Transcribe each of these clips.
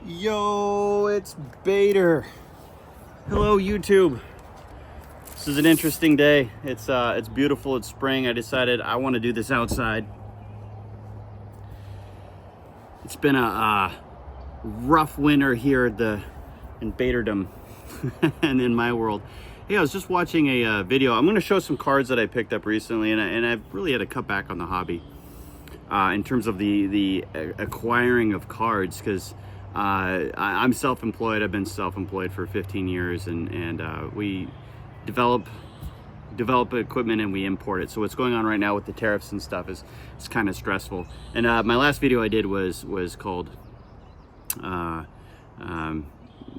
Yo, it's Bader. Hello, YouTube. This is an interesting day. It's beautiful. It's spring. I decided I want to do this outside. It's been a rough winter here in Baderdom and in my world. Hey, I was just watching a video. I'm going to show some cards that I picked up recently, and I've really had to cut back on the hobby in terms of the acquiring of cards, because I'm self-employed. I've been self-employed for 15 years, and we develop equipment and we import it. So what's going on right now with the tariffs and stuff is it's kind of stressful. And my last video I did was called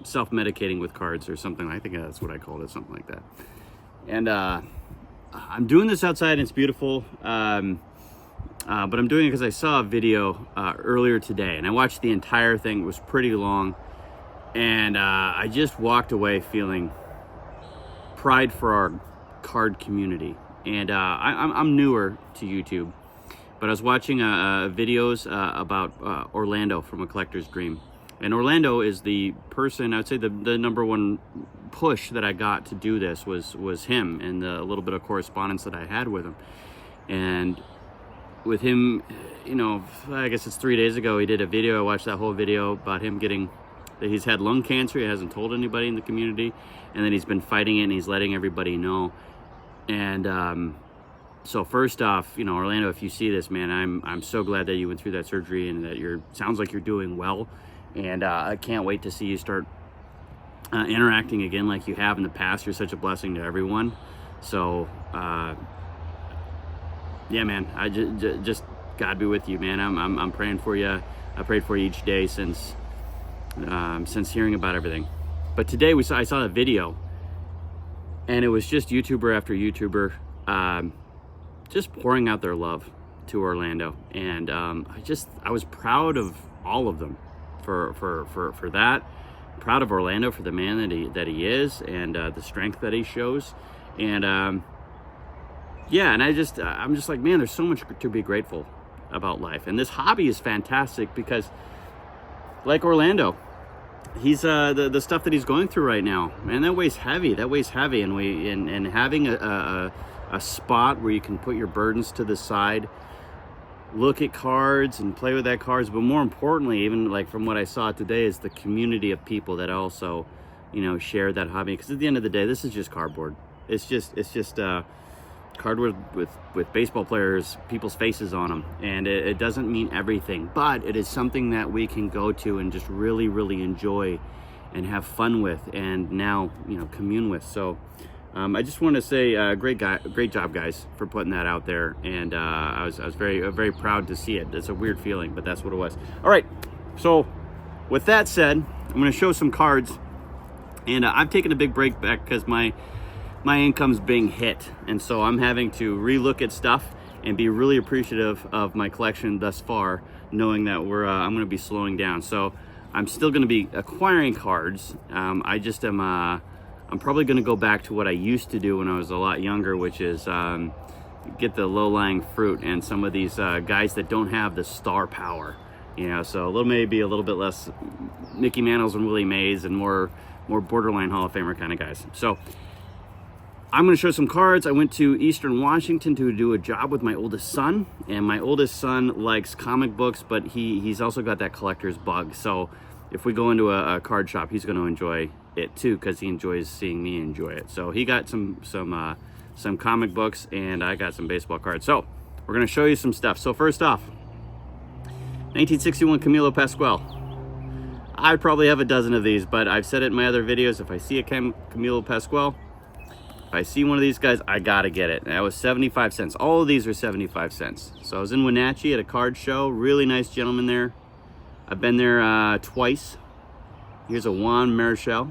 self-medicating with cards or something. I think that's what I called it, something like that. And I'm doing this outside and it's beautiful. But I'm doing it because I saw a video earlier today, and I watched the entire thing. It was pretty long, and I just walked away feeling pride for our card community. And I'm newer to YouTube, but I was watching videos about Orlando from A Collector's Dream. And Orlando is the person, I would say the number one push that I got to do this was him, and the little bit of correspondence that I had with him. And with him, you know, I guess it's 3 days ago, he did a video. I watched that whole video about him getting, that he's had lung cancer. He hasn't told anybody in the community, and then he's been fighting it and he's letting everybody know. And so first off, you know, Orlando, if you see this, man, I'm so glad that you went through that surgery and that sounds like you're doing well. And I can't wait to see you start interacting again like you have in the past. You're such a blessing to everyone. So yeah, man, I just God be with you, man. I'm praying for you. I prayed for you each day since hearing about everything. But today I saw a video, and it was just YouTuber after YouTuber just pouring out their love to Orlando, and I was proud of all of them for that. Proud of Orlando for the man that he is, and the strength that he shows, and yeah, and I'm just like, man, there's so much to be grateful about life. And this hobby is fantastic because, like Orlando, he's the stuff that he's going through right now, man, that weighs heavy. And having a spot where you can put your burdens to the side, look at cards and play with that cards, but more importantly, even like from what I saw today, is the community of people that also, you know, share that hobby. Because at the end of the day, this is just cardboard. It's just cardboard with baseball players, people's faces on them, and it doesn't mean everything, but it is something that we can go to and just really, really enjoy and have fun with, and now, you know, commune with. So I just want to say great job, guys, for putting that out there. And I was very proud to see it. It's a weird feeling, but that's what it was. All right, so with that said, I'm going to show some cards, and I've taken a big break back because my income's being hit, and so I'm having to relook at stuff and be really appreciative of my collection thus far, knowing that I'm going to be slowing down. So I'm still going to be acquiring cards. I'm probably going to go back to what I used to do when I was a lot younger, which is get the low-lying fruit and some of these guys that don't have the star power, you know. So maybe a little bit less Mickey Mantles and Willie Mays and more borderline Hall of Famer kind of guys. So I'm going to show some cards. I went to Eastern Washington to do a job with my oldest son, and my oldest son likes comic books, but he's also got that collector's bug. So if we go into a card shop, he's going to enjoy it too, because he enjoys seeing me enjoy it. So he got some comic books, and I got some baseball cards. So we're going to show you some stuff. So first off, 1961 Camilo Pascual. I probably have a dozen of these, but I've said it in my other videos. If I see a Camilo Pascual, if I see one of these guys, I gotta get it. And that was 75 cents. All of these are 75 cents. So I was in Wenatchee at a card show. Really nice gentleman there. I've been there twice. Here's a Juan Marichal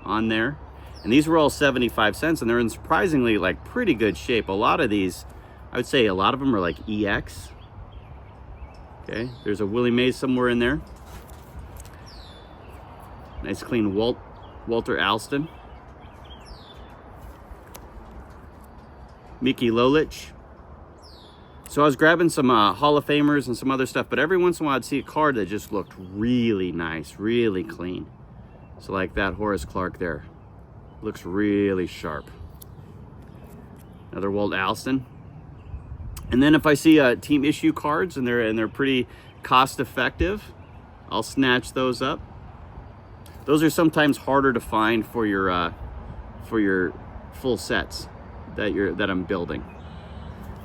on there. And these were all 75 cents, and they're in surprisingly like pretty good shape. A lot of these, I would say a lot of them are like EX. Okay, there's a Willie Mays somewhere in there. Nice clean Walter Alston. Mickey Lolich. So I was grabbing some Hall of Famers and some other stuff, but every once in a while I'd see a card that just looked really nice, really clean. So like that Horace Clarke there, looks really sharp. Another Walt Alston. And then if I see team issue cards and they're pretty cost effective, I'll snatch those up. Those are sometimes harder to find for your full sets that I'm building.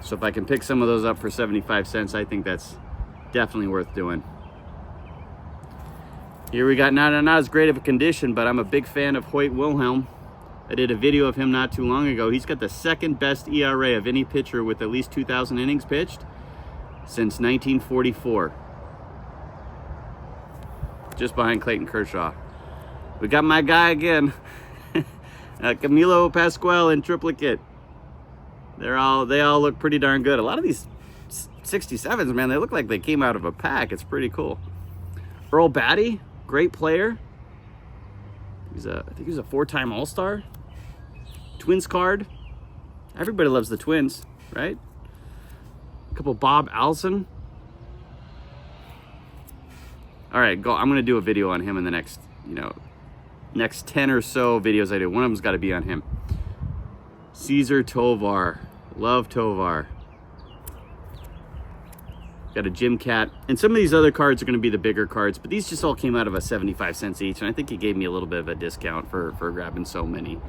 So if I can pick some of those up for 75 cents, I think that's definitely worth doing. Here we got not as great of a condition, but I'm a big fan of Hoyt Wilhelm. I did a video of him not too long ago. He's got the second best ERA of any pitcher with at least 2,000 innings pitched since 1944. Just behind Clayton Kershaw. We got my guy again. Camilo Pascual in triplicate. They all look pretty darn good. A lot of these 67s, man, they look like they came out of a pack. It's pretty cool. Earl Batty, great player. I think he's a 4-time All-Star. Twins card. Everybody loves the Twins, right? A couple Bob Alson. All right, I'm gonna do a video on him in the next 10 or so videos I do. One of them's got to be on him. Cesar Tovar, love Tovar. Got a Jim Cat, and some of these other cards are going to be the bigger cards, but these just all came out of a 75 cents each, and I think he gave me a little bit of a discount for grabbing so many,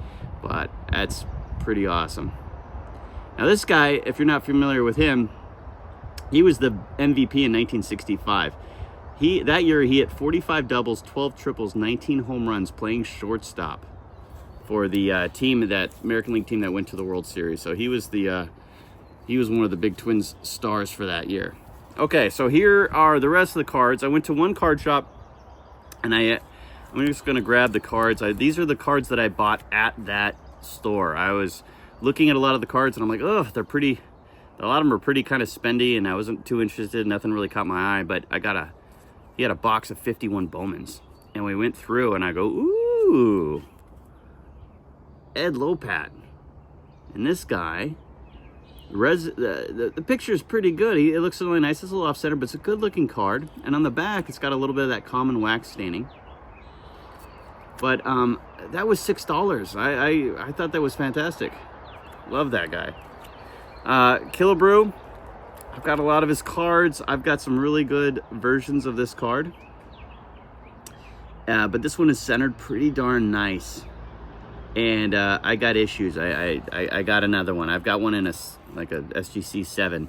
but that's pretty awesome. Now this guy, if you're not familiar with him, he was the MVP in 1965. That year he hit 45 doubles, 12 triples, 19 home runs, playing shortstop for the American League team that went to the World Series. So he was one of the big Twins stars for that year. Okay, so here are the rest of the cards. I went to one card shop, and I'm just going to grab the cards. These are the cards that I bought at that store. I was looking at a lot of the cards, and I'm like, oh, they're pretty. A lot of them are pretty kind of spendy, and I wasn't too interested. Nothing really caught my eye, but he had a box of 51 Bowmans, and we went through, and I go, ooh, Ed Lopat, and this guy. The picture is pretty good. It looks really nice. It's a little off center, but it's a good looking card. And on the back, it's got a little bit of that common wax staining. But that was $6. I thought that was fantastic. Love that guy. Killebrew. I've got a lot of his cards. I've got some really good versions of this card. But this one is centered pretty darn nice. And I got issues. I got another one. I've got one in a SGC 7.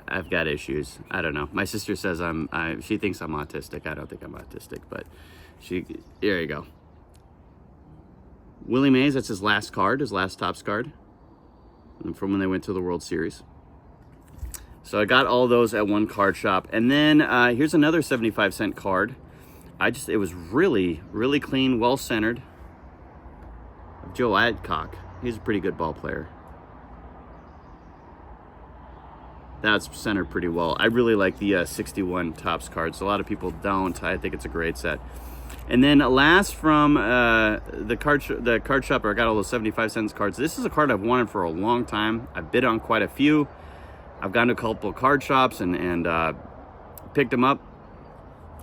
I've got issues. I don't know. My sister says she thinks I'm autistic. I don't think I'm autistic, but there you go. Willie Mays, that's his last card, his last Topps card from when they went to the World Series. So I got all those at one card shop. And then here's another 75-cent card. It was really, really clean, well-centered. Joe Adcock. He's a pretty good ball player. That's centered pretty well. I really like the 61 Topps cards. A lot of people don't. I think it's a great set. And then last from the card shop, I got all those 75-cent cards. This is a card I've wanted for a long time. I've bid on quite a few. I've gone to a couple of card shops and picked them up.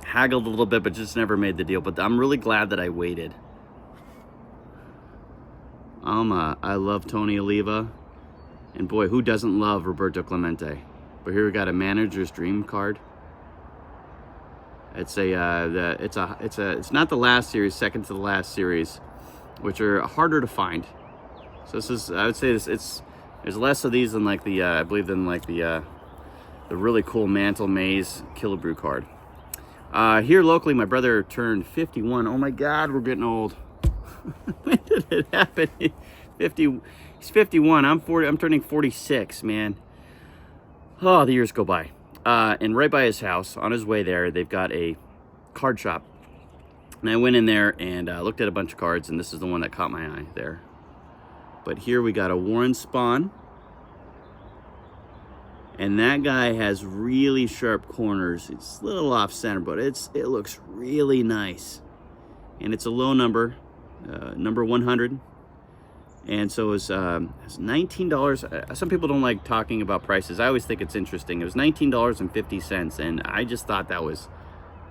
Haggled a little bit, but just never made the deal. But I'm really glad that I waited. I love Tony Oliva, and boy, who doesn't love Roberto Clemente? But here we got a manager's dream card. It's it's not the last series, second to the last series, which are harder to find. So this is, I would say there's less of these than like the really cool Mantle Mays Killebrew card. Here locally, my brother turned 51. Oh my God, we're getting old. When did it happen? He's 51. I'm 40. I'm turning 46, man. Oh, the years go by. And right by his house, on his way there, they've got a card shop. And I went in there and looked at a bunch of cards, and this is the one that caught my eye there. But here we got a Warren Spahn. And that guy has really sharp corners. It's a little off center, but it looks really nice. And it's a low number, number 100. And so it was $19. Some people don't like talking about prices. I always think it's interesting. It was $19.50, and I just thought that was,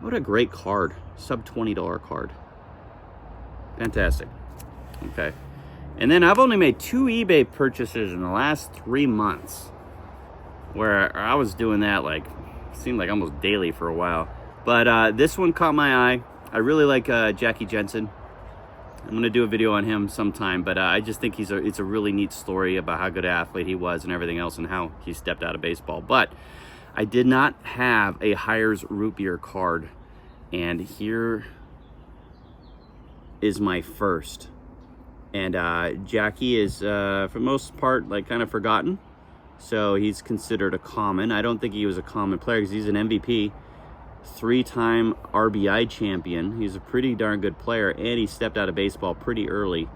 what a great card. Sub $20 card. Fantastic. Okay. And then I've only made 2 eBay purchases in the last 3 months, where I was doing that like, seemed like almost daily for a while. But this one caught my eye. I really like Jackie Jensen. I'm going to do a video on him sometime, but I just think it's a really neat story about how good an athlete he was and everything else and how he stepped out of baseball. But I did not have a Hires root beer card, and here is my first. And Jackie is, for the most part, like kind of forgotten. So he's considered a common. I don't think he was a common player because he's an MVP. 3-time RBI champion. He's a pretty darn good player, and he stepped out of baseball pretty early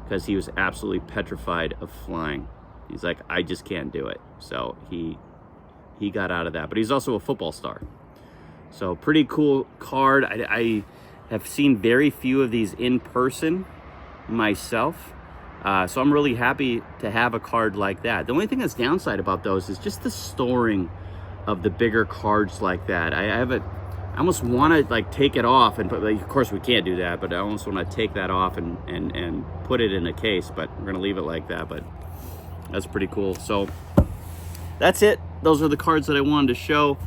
because he was absolutely petrified of flying. He's like, I just can't do it. So he got out of that. But he's also a football star. So pretty cool card. I have seen very few of these in person myself. So I'm really happy to have a card like that. The only thing that's downside about those is just the storing of the bigger cards like that. I almost want to like take it off and put, like, of course we can't do that, but I almost want to take that off and put it in a case, but we're gonna leave it like that. But that's pretty cool. So that's it. Those are the cards that I wanted to show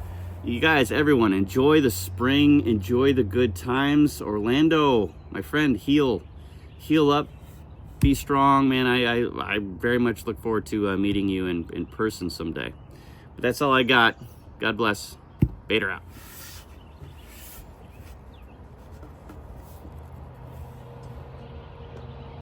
you guys. Everyone, enjoy the spring, enjoy the good times. Orlando, my friend, heal up, be strong, man. I very much look forward to meeting you in person someday. But that's all I got. God bless. Bader out.